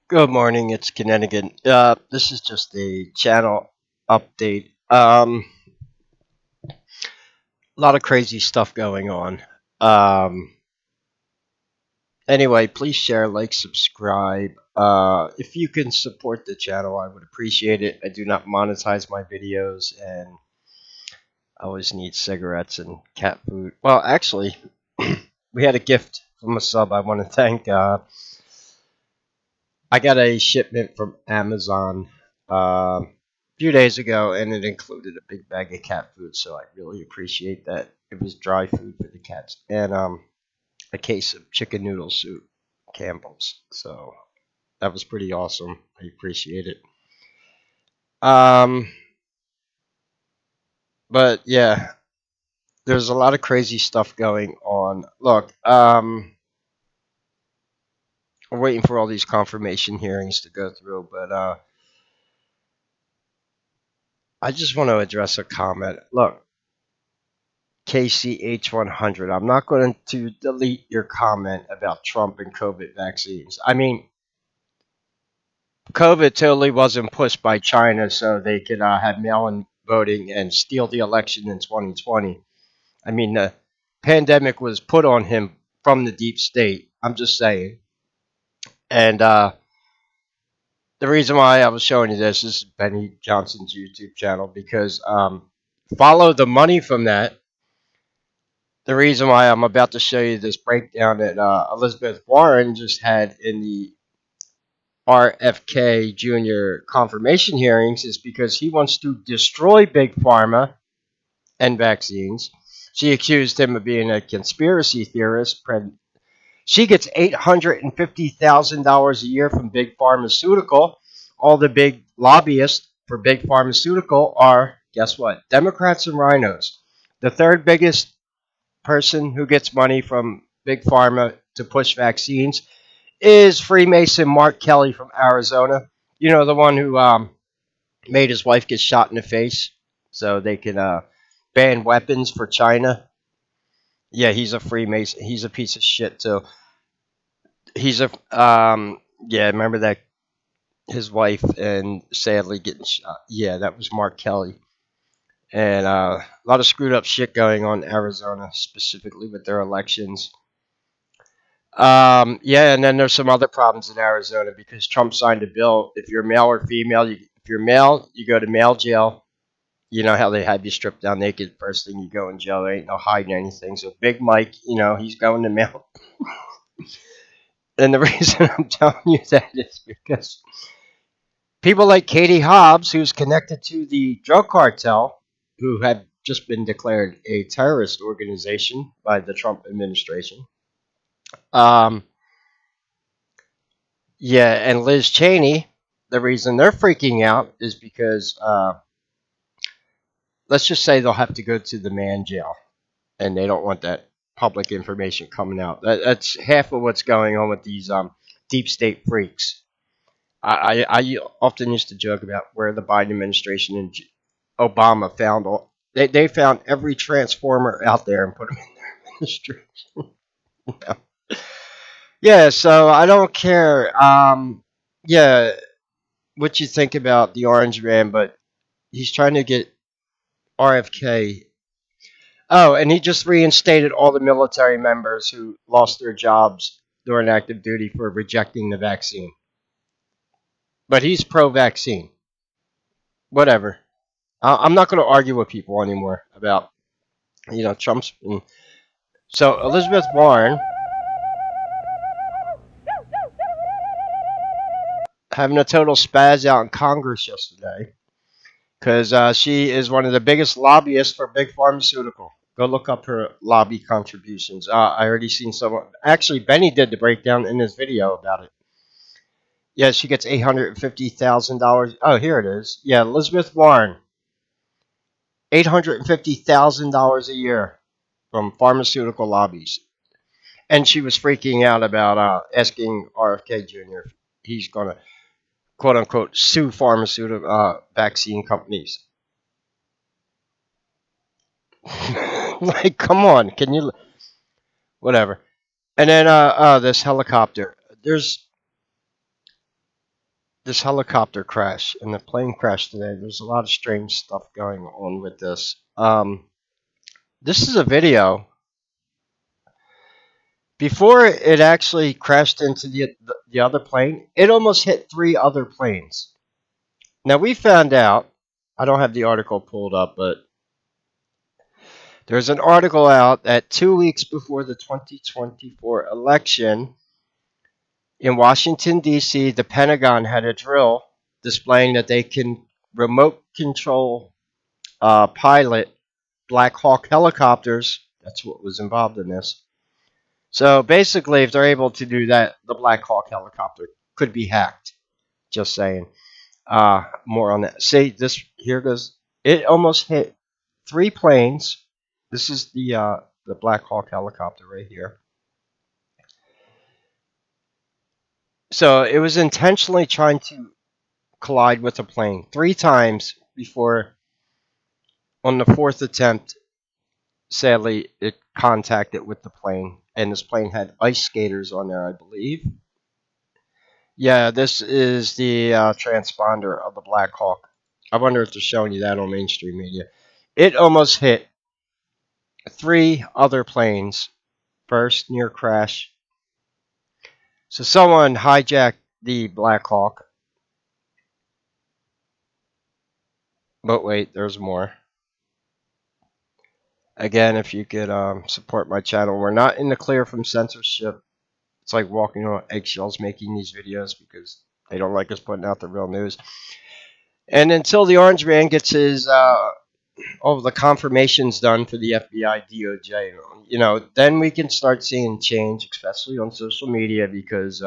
Good morning, it's Kinninigan. This is just a channel update. A lot of crazy stuff going on. Um, anyway, please share, like, subscribe. If you can support the channel, I would appreciate it. I do not monetize my videos, and I always need cigarettes and cat food. Well, actually, we had a gift from a sub. I want to thank. I got a shipment from Amazon a few days ago, and it included a big bag of cat food. So I really appreciate that. It was dry food for the cats, and a case of chicken noodle soup, Campbell's. So that was pretty awesome. I appreciate it. Um, but yeah, there's a lot of crazy stuff going on. Look, I'm waiting for all these confirmation hearings to go through, but I just want to address a comment. Look, KCH100. I'm not going to delete your comment about Trump and COVID vaccines. I mean, COVID totally wasn't pushed by China so they could have mail in voting and steal the election in 2020. I mean, the pandemic was put on him from the deep state. I'm just saying. And the reason why I was showing you this is Benny Johnson's YouTube channel because follow the money from that. The reason why I'm about to show you this breakdown that Elizabeth Warren just had in the RFK Jr. confirmation hearings is because he wants to destroy Big Pharma and vaccines. She accused him of being a conspiracy theorist. She gets $850,000 a year from Big Pharmaceutical. All the big lobbyists for Big Pharmaceutical are, guess what? Democrats and rhinos. The third biggest person who gets money from Big Pharma to push vaccines is Freemason Mark Kelly from Arizona. You know, the one who made his wife get shot in the face so they can ban weapons for China. Yeah, he's a Freemason. He's a piece of shit too. He's a yeah. Remember that his wife and sadly getting shot. Yeah, that was Mark Kelly. And a lot of screwed up shit going on in Arizona, specifically with their elections. Yeah, and then there's some other problems in Arizona because Trump signed a bill. If you're male or female, if you're male, you go to male jail. You know how they have you stripped down naked first thing you go in jail. There ain't no hiding anything. So Big Mike, he's going to male. And the reason I'm telling you that is because people like Katie Hobbs, who's connected to the drug cartel, who have just been declared a terrorist organization by the Trump administration. Um, Yeah, and Liz Cheney, the reason they're freaking out is because let's just say they'll have to go to the man jail, and they don't want that public information coming out. That's half of what's going on with these deep state freaks. I often used to joke about where the Biden administration and Obama found all. They found every transformer out there and put them in their administration. Yeah, so I don't care. Yeah, what you think about the Orange Man, but he's trying to get RFK. Oh, and he just reinstated all the military members who lost their jobs during active duty for rejecting the vaccine. But he's pro-vaccine. Whatever. I'm not going to argue with people anymore about Trump's. So Elizabeth Warren having a total spaz out in Congress yesterday because she is one of the biggest lobbyists for big pharmaceutical. Go look up her lobby contributions. I already seen someone. Actually, Benny did the breakdown in his video about it. Yeah, she gets $850,000. Oh, here it is. Yeah, Elizabeth Warren, $850,000 a year from pharmaceutical lobbies, and she was freaking out about asking RFK Jr. if he's going to quote unquote sue pharmaceutical vaccine companies. Like, come on, can you? Whatever. And then this helicopter. There's this helicopter crash and the plane crash today. There's a lot of strange stuff going on with this. This is a video before it actually crashed into the other plane. It almost hit three other planes. Now we found out. I don't have the article pulled up, but there's an article out that 2 weeks before the 2024 election in Washington, D.C., the Pentagon had a drill displaying that they can remote control pilot Black Hawk helicopters. That's what was involved in this. So basically, if they're able to do that, the Black Hawk helicopter could be hacked. Just saying. More on that. See, this here goes. It almost hit three planes. This is the Black Hawk helicopter right here. So it was intentionally trying to collide with a plane three times before, on the fourth attempt, sadly, it contacted with the plane, and this plane had ice skaters on there, I believe. Yeah, this is the transponder of the Black Hawk. I wonder if they're showing you that on mainstream media. It almost hit three other planes first, near crash. So someone hijacked the Black Hawk. But wait, there's more. Again, if you could support my channel, we're not in the clear from censorship. It's like walking on eggshells making these videos because they don't like us putting out the real news. And until the Orange Man gets his all the confirmations done for the FBI, DOJ, then we can start seeing change, especially on social media, because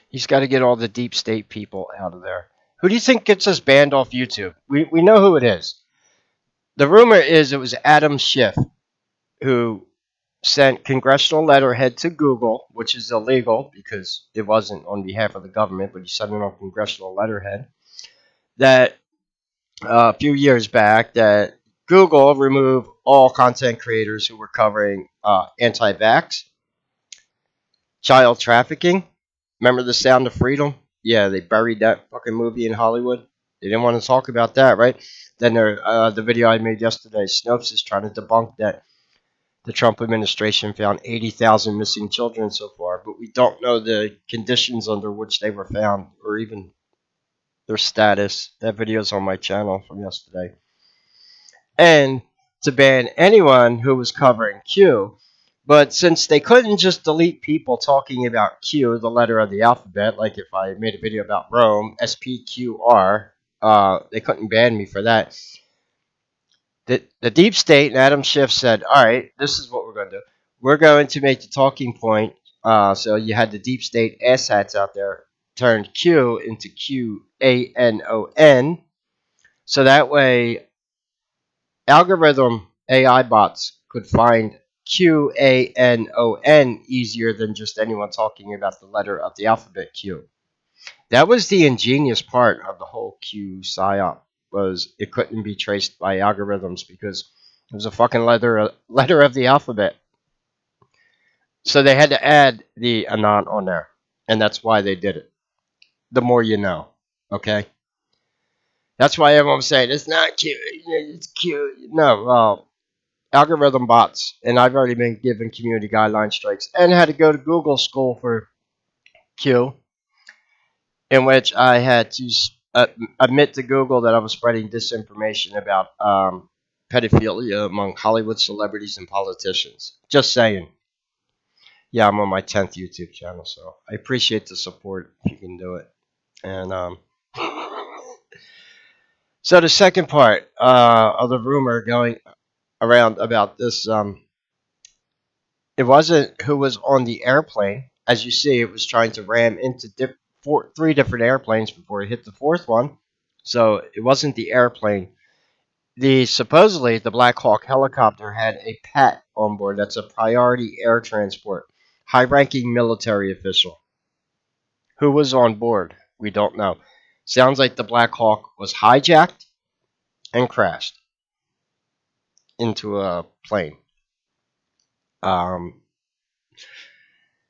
he's got to get all the deep state people out of there. Who do you think gets us banned off YouTube? We know who it is. The rumor is it was Adam Schiff who sent congressional letterhead to Google, which is illegal because it wasn't on behalf of the government, but he sent it on congressional letterhead, that a few years back that Google removed all content creators who were covering anti-vax, child trafficking. Remember The Sound of Freedom? Yeah, they buried that fucking movie in Hollywood. They didn't want to talk about that, right? Then the video I made yesterday, Snopes is trying to debunk that the Trump administration found 80,000 missing children so far, but we don't know the conditions under which they were found or even their status. That video's on my channel from yesterday. And to ban anyone who was covering Q. But since they couldn't just delete people talking about Q, the letter of the alphabet, like if I made a video about Rome, SPQR, they couldn't ban me for that. The deep state and Adam Schiff said, all right, this is what we're going to do. We're going to make the talking point. So you had the deep state asshats out there turned Q into QANON. So that way, algorithm AI bots could find QANON easier than just anyone talking about the letter of the alphabet Q. That was the ingenious part of the whole Q psyop, was it couldn't be traced by algorithms because it was a fucking letter of the alphabet. So they had to add the anon on there, and that's why they did it. The more you know, okay? That's why everyone was saying it's not Q, it's Q. No, well, algorithm bots, and I've already been given community guideline strikes and had to go to Google school for Q, in which I had to admit to Google that I was spreading disinformation about pedophilia among Hollywood celebrities and politicians. Just saying. Yeah, I'm on my 10th YouTube channel, so I appreciate the support if you can do it. And so the second part of the rumor going around about this, it wasn't who was on the airplane. As you see, it was trying to ram into three different airplanes before it hit the fourth one. So it wasn't the airplane. Supposedly the Black Hawk helicopter had a PAT on board. That's a priority air transport. High-ranking military official. Who was on board? We don't know. Sounds like the Black Hawk was hijacked and crashed into a plane. Um,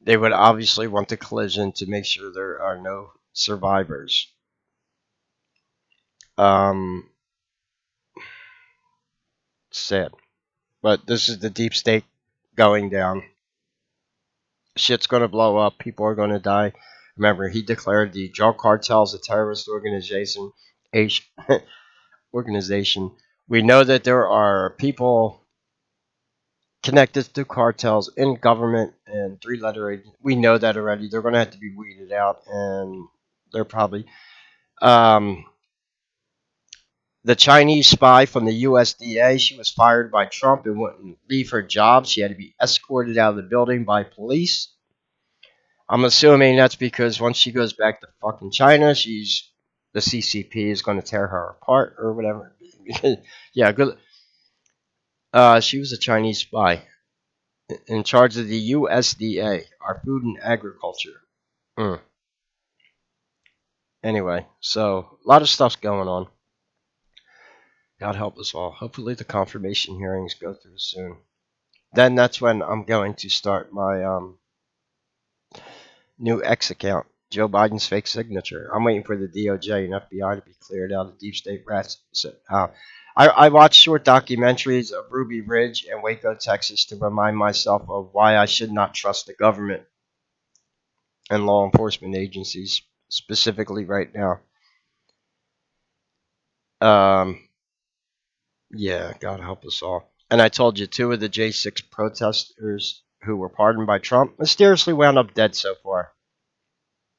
They would obviously want the collision to make sure there are no survivors. Um, Sad, but this is the deep state going down. Shit's gonna blow up. People are gonna die. Remember, he declared the drug cartels a terrorist organization. Organization. We know that there are people connected to cartels in government and three-letter agents. We know that already. They're gonna have to be weeded out, and they're probably um, the Chinese spy from the USDA. She was fired by Trump and wouldn't leave her job. She had to be escorted out of the building by police. I'm assuming that's because once she goes back to fucking China, the CCP is going to tear her apart or whatever. Yeah, good. She was a Chinese spy in charge of the USDA, our Food and Agriculture. Mm. Anyway, so a lot of stuff's going on. God help us all. Hopefully, the confirmation hearings go through soon. Then that's when I'm going to start my new X account. Joe Biden's fake signature. I'm waiting for the DOJ and FBI to be cleared out of deep state rats. So, I watch short documentaries of Ruby Ridge and Waco, Texas to remind myself of why I should not trust the government and law enforcement agencies, specifically right now. Um, yeah, God help us all. And I told you, two of the J6 protesters who were pardoned by Trump mysteriously wound up dead so far.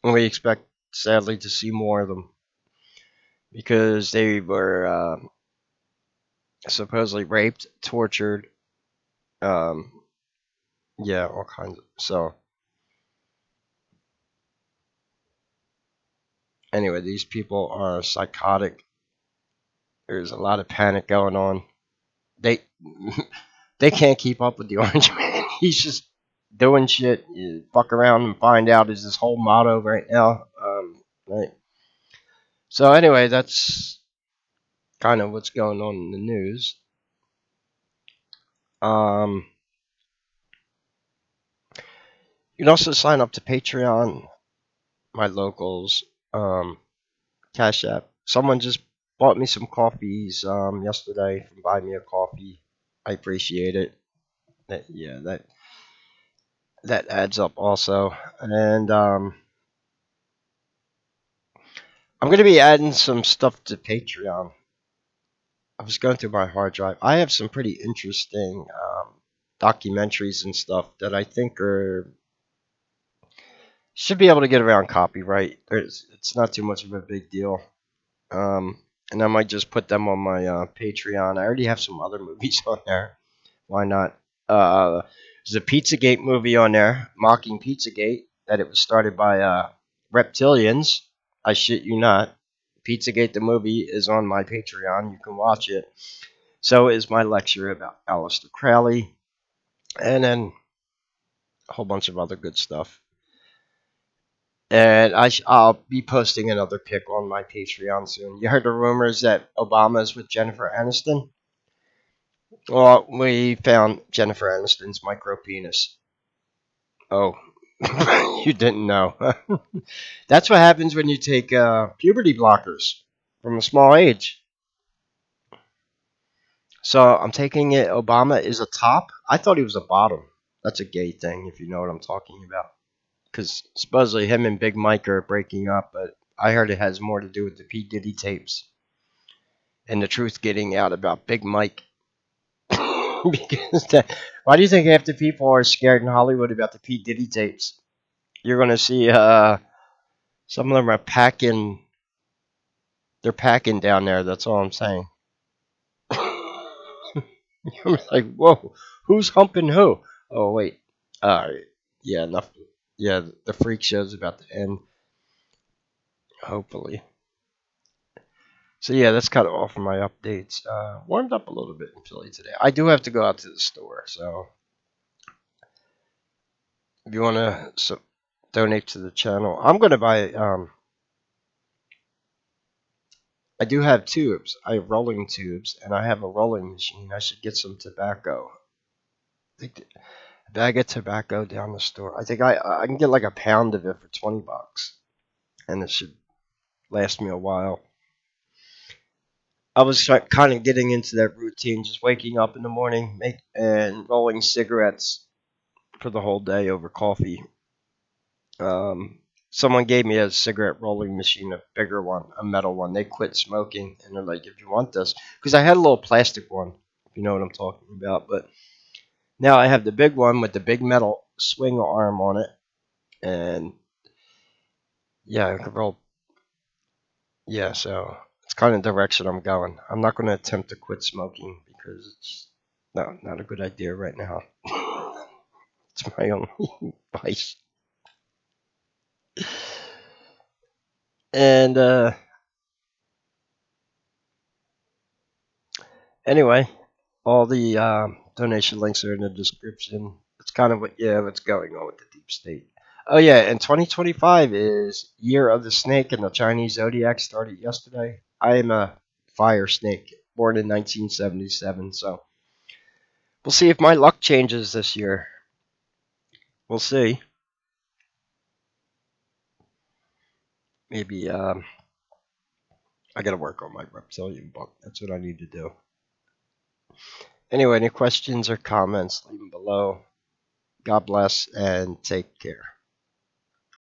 And we expect, sadly, to see more of them because they were supposedly raped, tortured, um, yeah, all kinds of. So, anyway, these people are psychotic. There's a lot of panic going on. They they can't keep up with the Orange Man. He's just doing shit. You fuck around and find out is his whole motto right now. Right. So anyway, that's kind of what's going on in the news. Um, you can also sign up to Patreon, my locals, Cash App. Someone just bought me some coffees yesterday from Buy Me a Coffee. I appreciate it. That adds up also. And I'm gonna be adding some stuff to Patreon. I was going through my hard drive. I have some pretty interesting documentaries and stuff that I think are should be able to get around copyright. It's not too much of a big deal. Um, and I might just put them on my Patreon. I already have some other movies on there. Why not? There's a Pizzagate movie on there, mocking Pizzagate, that it was started by reptilians. I shit you not. Pizzagate the movie is on my Patreon. You can watch it. So is my lecture about Aleister Crowley, and then a whole bunch of other good stuff. And I'll be posting another pic on my Patreon soon. You heard the rumors that Obama is with Jennifer Aniston? Well, we found Jennifer Aniston's micro penis. Oh, you didn't know. That's what happens when you take puberty blockers from a small age. So I'm taking it Obama is a top. I thought he was a bottom. That's a gay thing, if you know what I'm talking about. Because supposedly him and Big Mike are breaking up, but I heard it has more to do with the P. Diddy tapes and the truth getting out about Big Mike. Why do you think half the people are scared in Hollywood about the P. Diddy tapes? You're going to see some of them are packing. They're packing down there. That's all I'm saying. You're like, whoa, who's humping who? Oh wait, yeah, enough. Yeah, the freak show's about to end. Hopefully. So yeah, that's kind of all for my updates. Warmed up a little bit in Philly today. I do have to go out to the store, so if you want to donate to the channel, I'm gonna buy. I do have tubes. I have rolling tubes, and I have a rolling machine. I should get some tobacco. I Bag of tobacco down the store. I think I can get like a pound of it for $20, and it should last me a while. I was kind of getting into that routine, just waking up in the morning, and rolling cigarettes for the whole day over coffee. Someone gave me a cigarette rolling machine, a bigger one, a metal one. They quit smoking, and they're like, "If you want this," because I had a little plastic one, if you know what I'm talking about. But now I have the big one with the big metal swing arm on it, and yeah, I can roll. Yeah, so it's kind of the direction I'm going. I'm not going to attempt to quit smoking because it's not a good idea right now. It's my only vice. And anyway, all the donation links are in the description. It's kind of what's going on with the deep state. Oh yeah, and 2025 is Year of the Snake, and the Chinese zodiac started yesterday. I am a fire snake, born in 1977, so we'll see if my luck changes this year. We'll see. Maybe I got to work on my reptilian book. That's what I need to do. Anyway, any questions or comments, leave them below. God bless and take care.